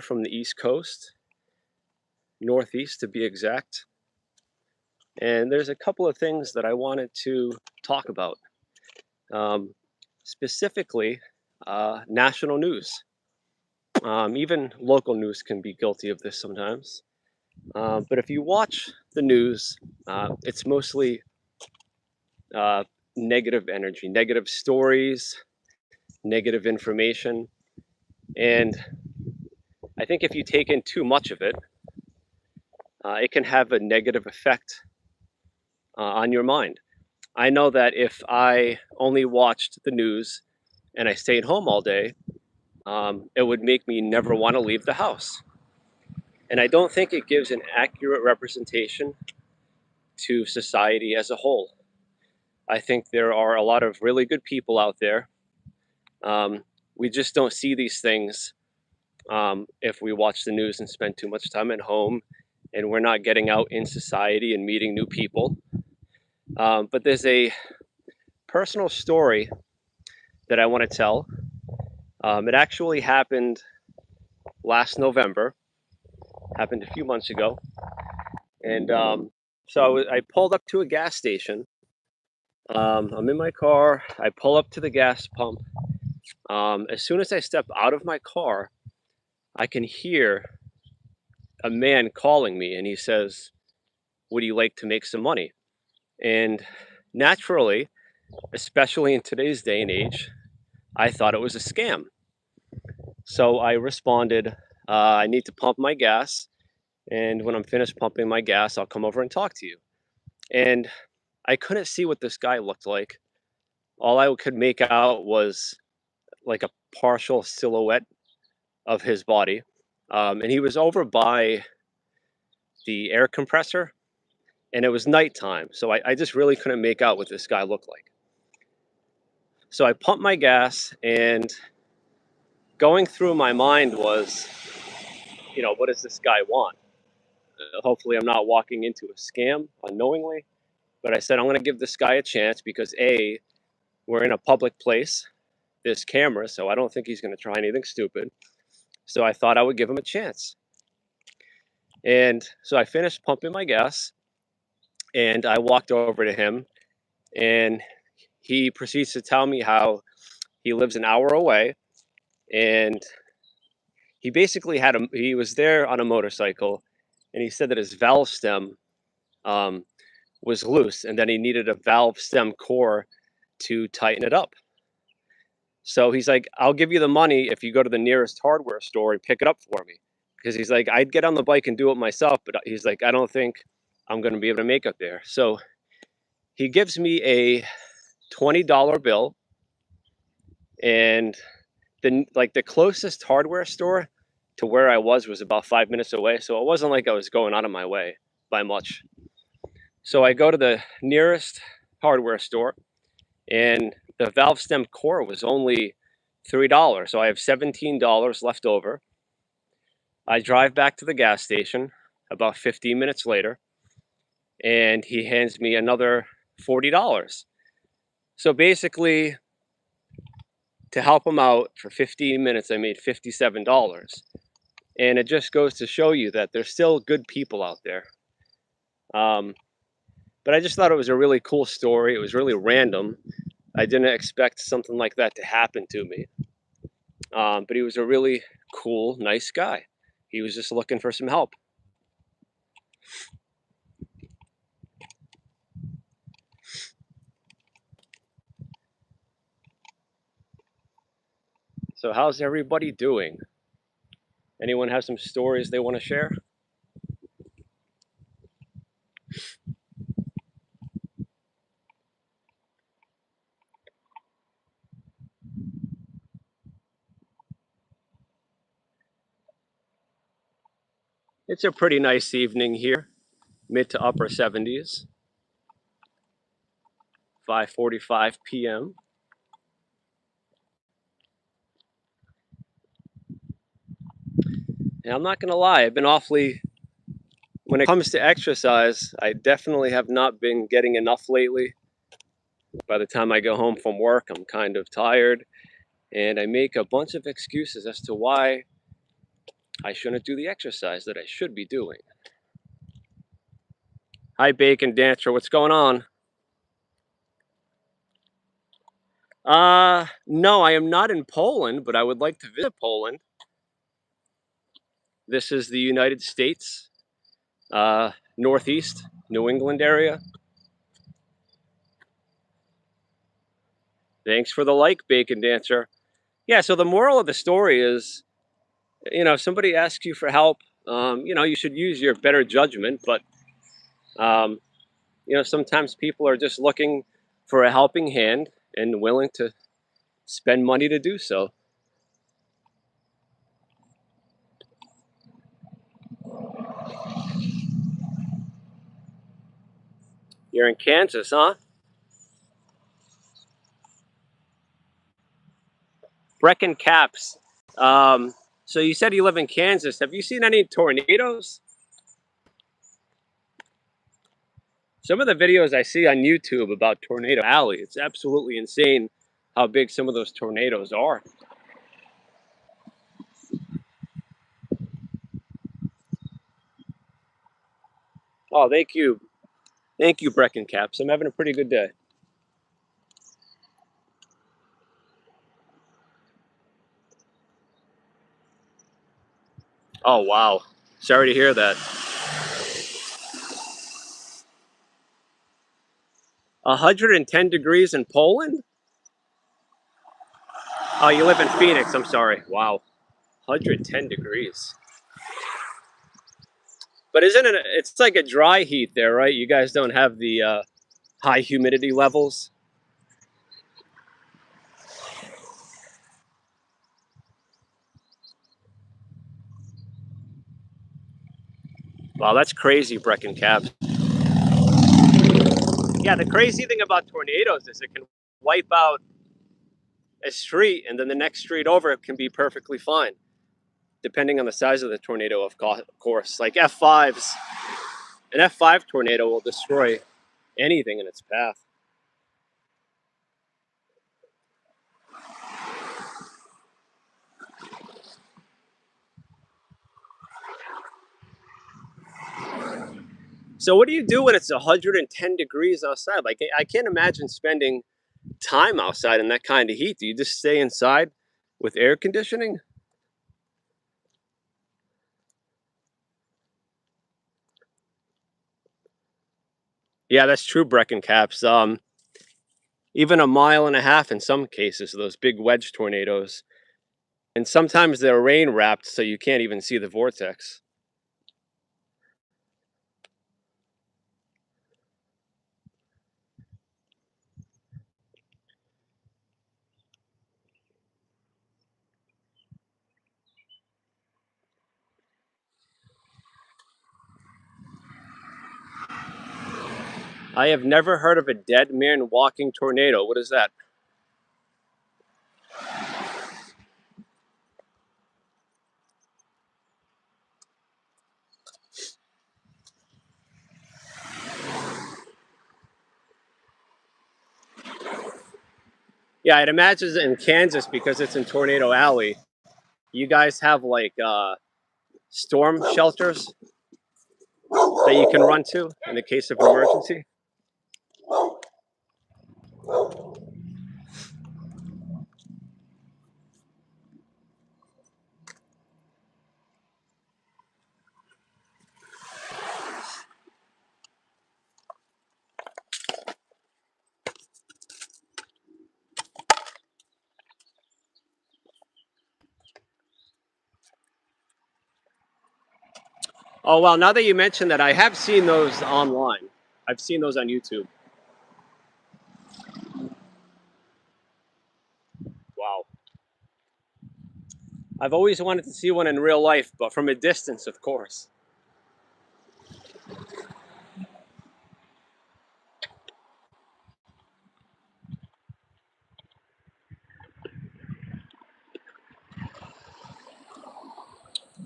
from the East Coast, Northeast to be exact. And there's a couple of things that I wanted to talk about, um, specifically national news. Even local news can be guilty of this sometimes. But if you watch the news, it's mostly uh, negative energy, negative stories, negative information. And I think if you take in too much of it, it can have a negative effect on your mind. I know that if I only watched the news and I stayed home all day, it would make me never want to leave the house. And I don't think it gives an accurate representation to society as a whole. I think there are a lot of really good people out there. We just don't see these things if we watch the news and spend too much time at home and we're not getting out in society and meeting new people. But there's a personal story that I want to tell. It actually happened last November, happened a few months ago. And so I pulled up to a gas station. I'm in my car. I pull up to the gas pump. As soon as I step out of my car, I can hear a man calling me, and he says, "Would you like to make some money?" And naturally, especially in today's day and age, I thought it was a scam. So I responded, "I need to pump my gas, and when I'm finished pumping my gas, I'll come over and talk to you." And I couldn't see what this guy looked like. All I could make out was like a partial silhouette of his body. And he was over by the air compressor, and it was nighttime. So I just really couldn't make out what this guy looked like. So I pumped my gas, and going through my mind was, what does this guy want? Hopefully, I'm not walking into a scam unknowingly. But I said, I'm going to give this guy a chance because A, we're in a public place, there's cameras, so I don't think he's going to try anything stupid. So I thought I would give him a chance. And so I finished pumping my gas, and I walked over to him, and he proceeds to tell me how he lives an hour away, and he basically he was there on a motorcycle, and he said that his valve stem um, was loose, and then he needed a valve stem core to tighten it up. So he's like, "I'll give you the money if you go to the nearest hardware store and pick it up for me." Because he's like, "I'd get on the bike and do it myself, but he's like, I don't think I'm going to be able to make it there." So he gives me a $20 bill, and the closest hardware store to where I was about 5 minutes away. So it wasn't like I was going out of my way by much. So I go to the nearest hardware store, and the valve stem core was only $3. So I have $17 left over. I drive back to the gas station about 15 minutes later, and he hands me another $40. So basically, to help him out for 15 minutes, I made $57. And it just goes to show you that there's still good people out there. Um, but I just thought it was a really cool story. It was really random. I didn't expect something like that to happen to me. But he was a really cool, nice guy. He was just looking for some help. So, how's everybody doing? Anyone have some stories they want to share? It's a pretty nice evening here, mid to upper 70s, 5:45 p.m. And I'm not going to lie, when it comes to exercise, I definitely have not been getting enough lately. By the time I go home from work, I'm kind of tired, and I make a bunch of excuses as to why I shouldn't do the exercise that I should be doing. Hi, Bacon Dancer. What's going on? No, I am not in Poland, but I would like to visit Poland. This is the United States, Northeast, New England area. Thanks for the like, Bacon Dancer. Yeah, so the moral of the story is, if somebody asks you for help, you should use your better judgment, but, um, sometimes people are just looking for a helping hand and willing to spend money to do so. You're in Kansas, huh? Brecken Caps. Um, so you said you live in Kansas. Have you seen any tornadoes? Some of the videos I see on YouTube about Tornado Alley, it's absolutely insane how big some of those tornadoes are. Oh, thank you. Thank you, Brecken Caps. I'm having a pretty good day. Oh, wow. Sorry to hear that. 110 degrees in Poland? Oh, you live in Phoenix. I'm sorry. Wow. 110 degrees. But isn't it? It's like a dry heat there, right? You guys don't have the high humidity levels. Wow, that's crazy, Brecken Caps. Yeah, the crazy thing about tornadoes is it can wipe out a street, and then the next street over can be perfectly fine, depending on the size of the tornado, of course. Like F5s, an F5 tornado will destroy anything in its path. So, what do you do when it's 110 degrees outside? Like, I can't imagine spending time outside in that kind of heat. Do you just stay inside with air conditioning? Yeah, that's true, Brecken Caps. Even a mile and a half in some cases, those big wedge tornadoes. And sometimes they're rain wrapped, so you can't even see the vortex. I have never heard of a dead man walking tornado. What is that? Yeah, I'd imagine in Kansas because it's in Tornado Alley. You guys have like storm shelters that you can run to in the case of emergency. Oh well, now that you mention that, I have seen those online. I've seen those on YouTube. Wow. I've always wanted to see one in real life, but from a distance, of course.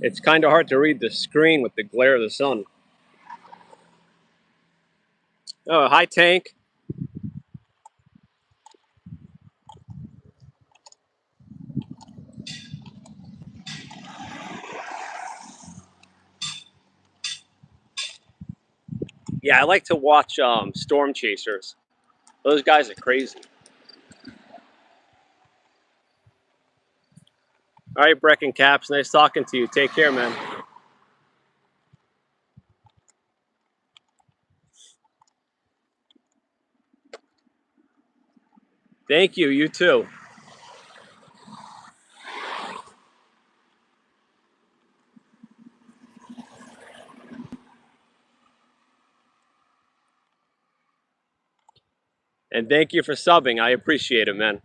It's kind of hard to read the screen with the glare of the sun. Oh, hi, Tank. Yeah, I like to watch storm chasers. Those guys are crazy. All right, Brecken Caps, nice talking to you. Take care, man. Thank you. You too. And thank you for subbing. I appreciate it, man.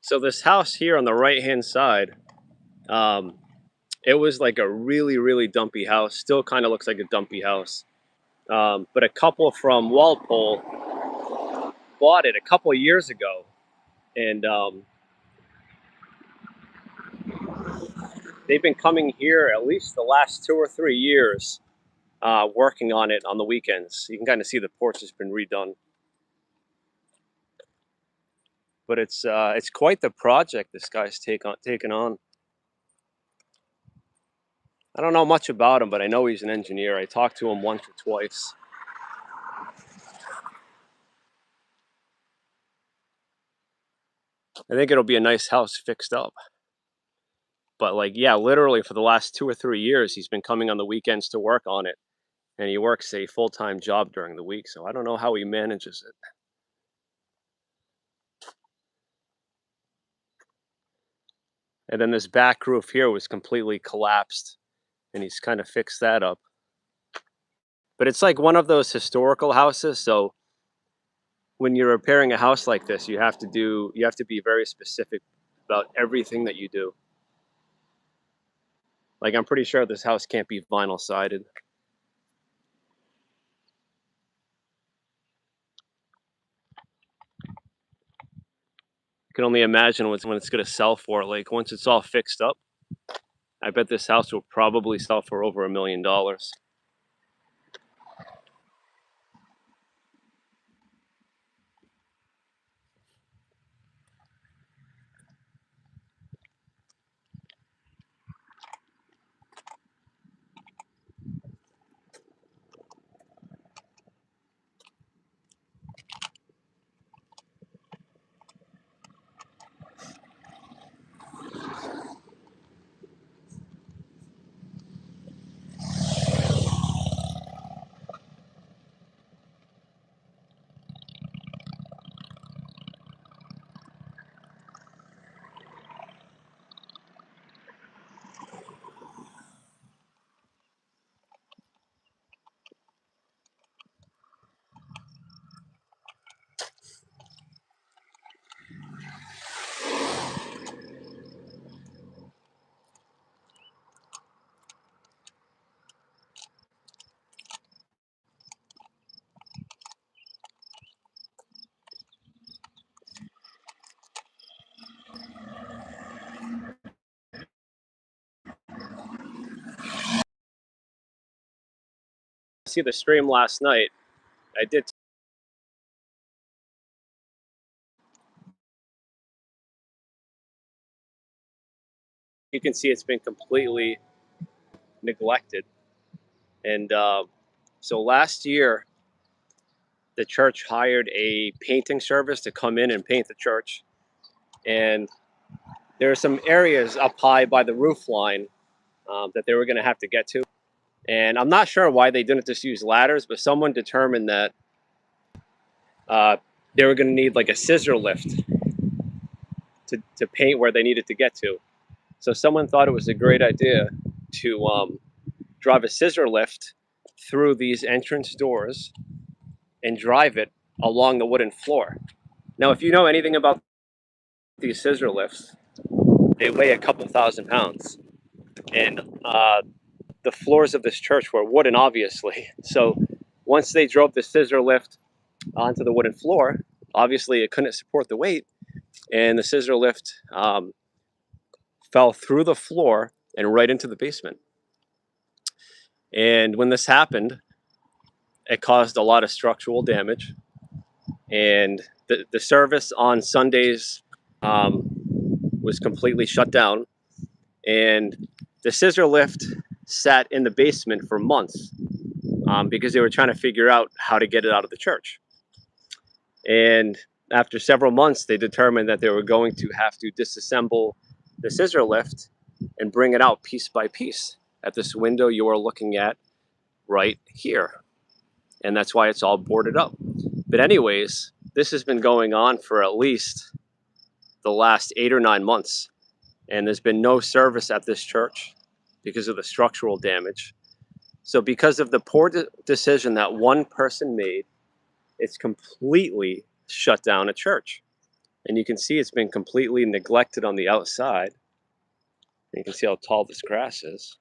So this house here on the right-hand side, um, it was like a really, really dumpy house. Still kind of looks like a dumpy house. But a couple from Walpole bought it a couple of years ago, and they've been coming here at least the last 2 or 3 years, working on it on the weekends. You can kind of see the porch has been redone, but it's quite the project this guy's taken on. I don't know much about him, but I know he's an engineer. I talked to him once or twice. I think it'll be a nice house fixed up. But like, yeah, literally for the last 2 or 3 years, he's been coming on the weekends to work on it, and he works a full-time job during the week. So I don't know how he manages it. And then this back roof here was completely collapsed, and he's kind of fixed that up. But it's like one of those historical houses, so when you're repairing a house like this, you have to be very specific about everything that you do. Like I'm pretty sure this house can't be vinyl sided. I can only imagine when it's going to sell for. Like once it's all fixed up, I bet this house will probably sell for over $1 million. See the stream last night. I did. You can see it's been completely neglected. And so last year, the church hired a painting service to come in and paint the church. And there are some areas up high by the roof line that they were going to have to get to. And I'm not sure why they didn't just use ladders, but someone determined that they were going to need like a scissor lift to paint where they needed to get to. So someone thought it was a great idea to drive a scissor lift through these entrance doors and drive it along the wooden floor. Now, if you know anything about these scissor lifts, they weigh a couple thousand pounds. And the floors of this church were wooden, obviously. So once they drove the scissor lift onto the wooden floor, obviously it couldn't support the weight, and the scissor lift fell through the floor and right into the basement. And when this happened, it caused a lot of structural damage. And the service on Sundays was completely shut down. And the scissor lift sat in the basement for months because they were trying to figure out how to get it out of the church. And after several months, they determined that they were going to have to disassemble the scissor lift and bring it out piece by piece at this window you are looking at right here. And that's why it's all boarded up. But anyways, this has been going on for at least the last 8 or 9 months. And there's been no service at this church because of the structural damage. So because of the poor decision that one person made, it's completely shut down a church. And you can see it's been completely neglected on the outside. You can see how tall this grass is.